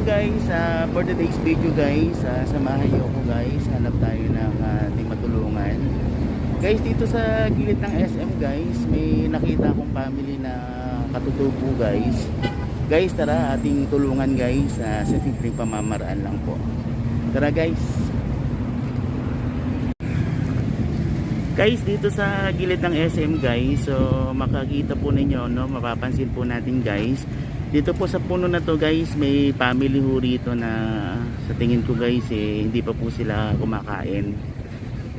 guys, for today's video guys, samahan niyo ako guys, hanap tayo ng ating matulungan. Guys, dito sa gilid ng SM guys, may nakita akong family na katutubo guys. Guys, tara ating tulungan guys, sa simpleng pamamaraan lang po. Tara guys. Guys, dito sa gilid ng SM guys, so makakita po ninyo, no, mapapansin po natin guys. Dito po sa puno na to guys, may family ho rito na sa tingin ko guys hindi pa po sila kumakain.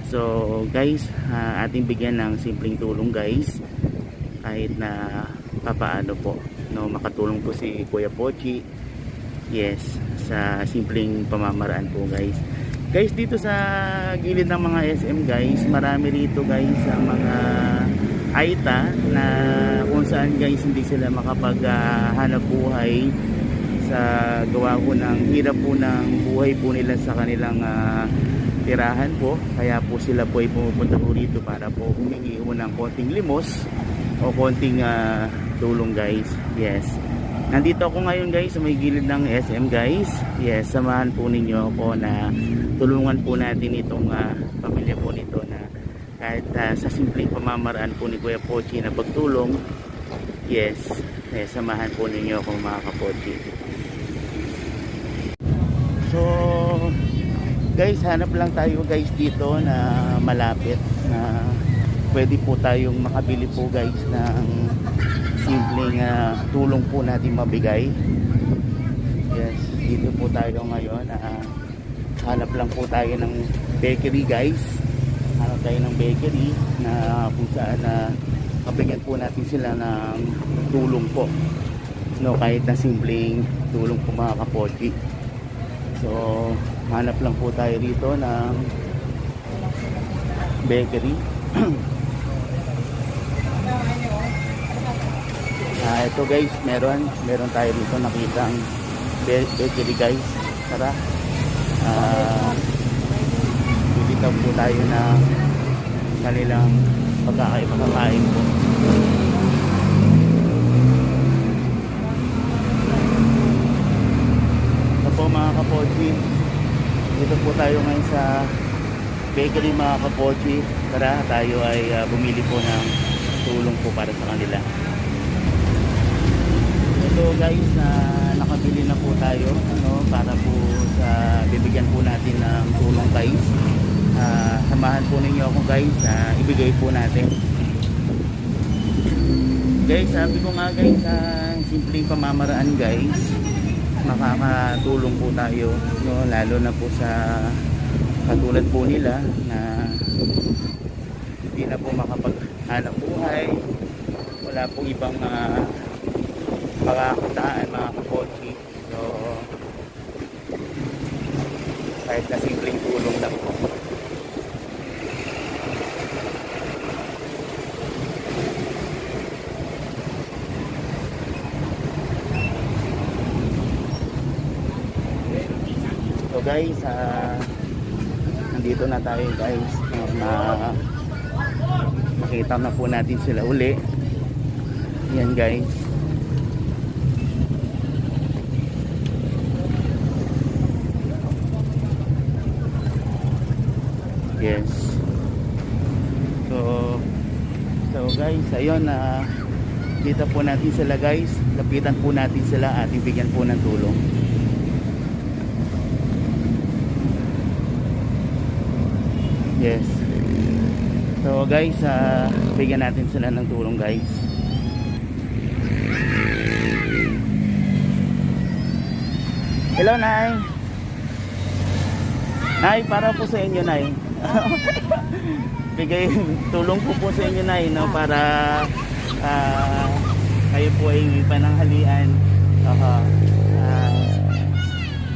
So guys, ating bigyan ng simpleng tulong guys, kahit na papaano po, no, makatulong po si Kuya Pochi. Yes, sa simpleng pamamaraan po guys. Guys, dito sa gilid ng mga SM guys, marami rito guys ang mga aita na kung saan guys hindi sila makapaghanap buhay sa gawa ko ng hirap po ng buhay po nila sa kanilang tirahan po. Kaya po sila po ay pumupunta po rito para po humingi ng konting limos o konting tulong guys. Yes, nandito ako ngayon guys sa may gilid ng SM guys. Yes, samahan po ninyo ako na tulungan po natin itong pamilya po nito na kahit sa simpleng pamamaraan po ni Kuya Pochi na pagtulong. Yes, samahan po ninyo ako mga kapochi. So guys, hanap lang tayo guys dito na malapit na pwede po tayong makabili po guys ng simpleng tulong po natin mabigay. Yes, dito po tayo ngayon. Hanap lang po tayo ng bakery guys. Hanap tayo ng bakery na kung saan mabigyan po natin sila ng tulong po, no, kahit na simpleng tulong po mga kapochi. So hanap lang po tayo rito ng bakery. Ito guys, meron tayo dito nakitang bakery guys. Tara, bibitaw po tayo na kanilang pagkakain po. Ito po mga kapochi, dito po tayo ngayon sa bakery mga kapochi. Tara, tayo ay bumili po ng tulong po para sa kanila. Ito guys, nakabili na po tayo, ano, para po sa bibigyan po natin ng tulong guys. Samahan po ninyo ako guys, ibigay po natin. Guys, sabi ko nga guys, simpleng pamamaraan guys, makakatulong po tayo, no, lalo na po sa katulad po nila na hindi na po makapaghanap buhay, wala pong ibang pagkakitaan mga kapochi. So kahit na simpleng tulong lang po. So guys, nandito na tayo guys, makita na po natin sila uli. Yan guys. Yes. So guys, ayun, kita po natin sila guys. Lapitan po natin sila at ibigyan po ng tulong. Yes. So guys, bigyan natin sila ng tulong guys. Hello Nay. Nay, para po sa inyo Nay. Bigay tulong po sa inyo Nay, no, para kayo po ay pananghalian.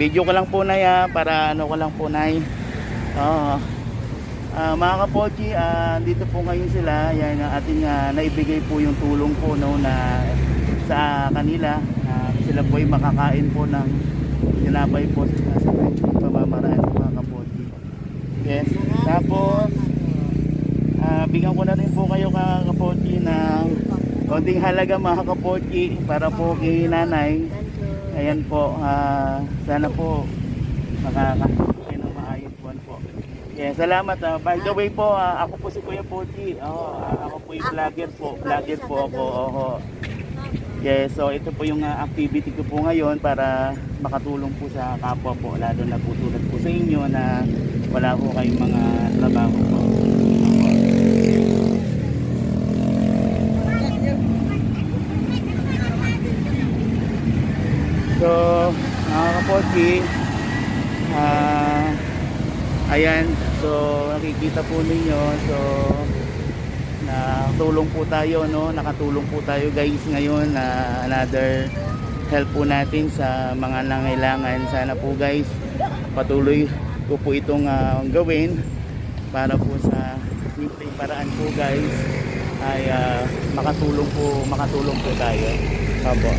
Video ko lang po Nay, para ano ko lang po Nay. Mga kapochi, dito po ngayon sila. Yan, ating naibigay po yung tulong po, no, na sa kanila. Sila po ay makakain po ng tinapay po sa pamamaraan mga kapochi. Yes. Tapos bigyan ko na rin po kayo kapochi ng konting halaga mga kapochi para po kay nanay. Ayan po, sana po makakasya ng maayos buwan po. Yeah, salamat. By the way po, ako po si Kuya Pochi. Ako po yung vlogger po. Vlogger po ako. Yeah, so ito po yung activity ko po ngayon para makatulong po sa kapwa po, lalo na po tulad po sa inyo na wala po kayong mga trabaho po. So, mga kapochi, ayan, so nakikita po ninyo, so nakatulong po tayo, no? Nakatulong po tayo guys ngayon na another help po natin sa mga nangailangan. Sana po guys, patuloy ko po itong gawin para po sa simpleng paraan po guys ay makatulong po tayo. Opo.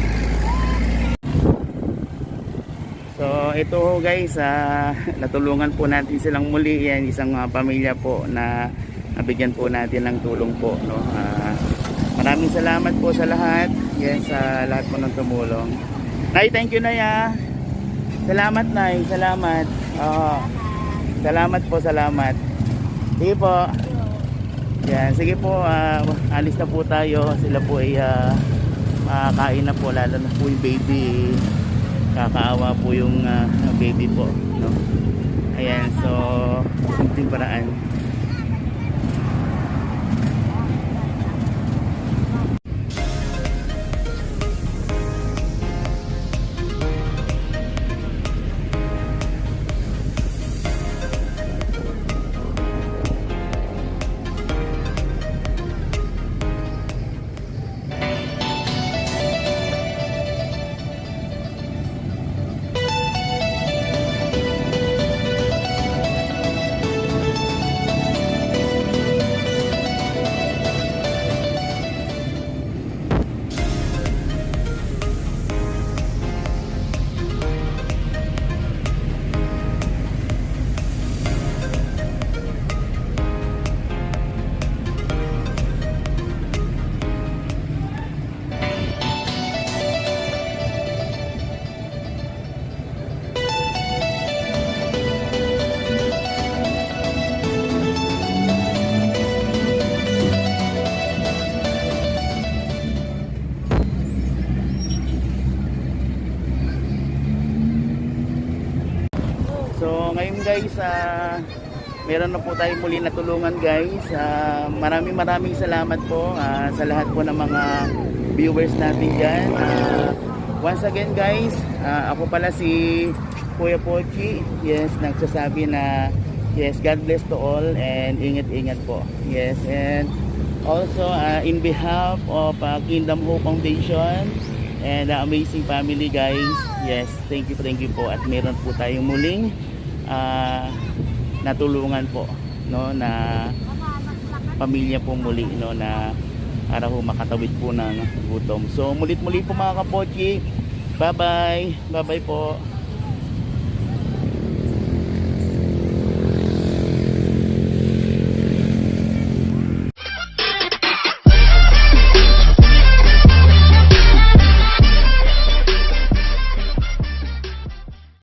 So ito ho guys, natulungan po natin silang muli. Yan, isang pamilya po na nabigyan po natin ng tulong po, no? Maraming salamat po sa lahat. Yes, sa lahat po ng tumulong. Nay, thank you Nay. Salamat Nay, salamat. Salamat po, salamat. Sige po. Yan, sige po, alis na po tayo. Sila po ay makakain na po, lalo na po yung baby. Kakaawa po yung baby po, no? Ayan, so simpleng paraan. So ngayon guys, meron na po tayong muli na tulungan guys. Maraming salamat po sa lahat po ng mga viewers natin dyan. Once again guys, ako pala si Kuya Pochi. Yes, nagsasabi na yes, God bless to all and ingat-ingat po. Yes, and also in behalf of Kingdom Hope Foundation and Amazing Family guys, yes, thank you po. At meron po tayong muling natulungan po, no, na pamilya po muli, no, na para po makatawid po ng gutom. So mulit po mga kapochi, bye bye po.